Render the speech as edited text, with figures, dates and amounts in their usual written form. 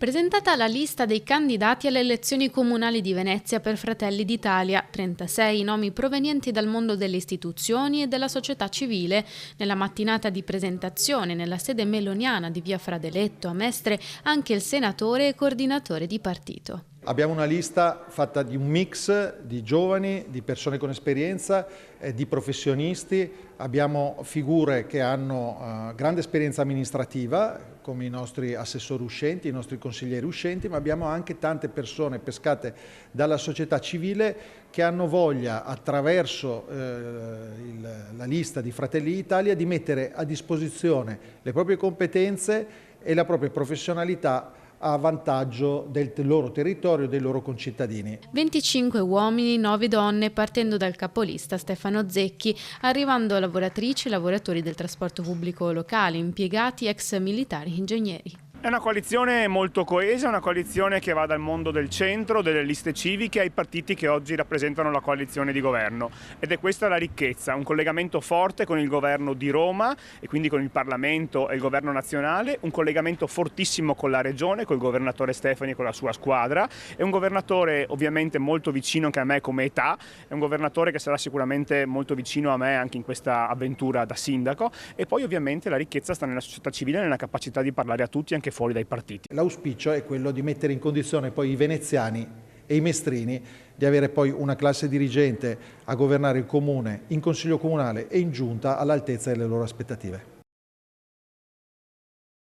Presentata la lista dei candidati alle elezioni comunali di Venezia per Fratelli d'Italia, 36 nomi provenienti dal mondo delle istituzioni e della società civile. Nella mattinata di presentazione nella sede meloniana di via Fradeletto a Mestre anche il senatore e coordinatore di partito. Abbiamo una lista fatta di un mix di giovani, di persone con esperienza, di professionisti. Abbiamo figure che hanno grande esperienza amministrativa, come i nostri assessori uscenti, i nostri consiglieri uscenti, ma abbiamo anche tante persone pescate dalla società civile che hanno voglia, attraverso la lista di Fratelli d'Italia, di mettere a disposizione le proprie competenze e la propria professionalità a vantaggio del loro territorio e dei loro concittadini. 25 uomini, 9 donne, partendo dal capolista Stefano Zecchi, arrivando a lavoratrici e lavoratori del trasporto pubblico locale, impiegati, ex militari, ingegneri. È una coalizione molto coesa, una coalizione che va dal mondo del centro, delle liste civiche, ai partiti che oggi rappresentano la coalizione di governo. Ed è questa la ricchezza, un collegamento forte con il governo di Roma e quindi con il Parlamento e il governo nazionale, un collegamento fortissimo con la regione, col governatore Stefani e con la sua squadra. È un governatore ovviamente molto vicino anche a me come età, è un governatore che sarà sicuramente molto vicino a me anche in questa avventura da sindaco, e poi ovviamente la ricchezza sta nella società civile e nella capacità di parlare a tutti anche fuori dai partiti. L'auspicio è quello di mettere in condizione poi i veneziani e i mestrini di avere poi una classe dirigente a governare il comune, in consiglio comunale e in giunta all'altezza delle loro aspettative.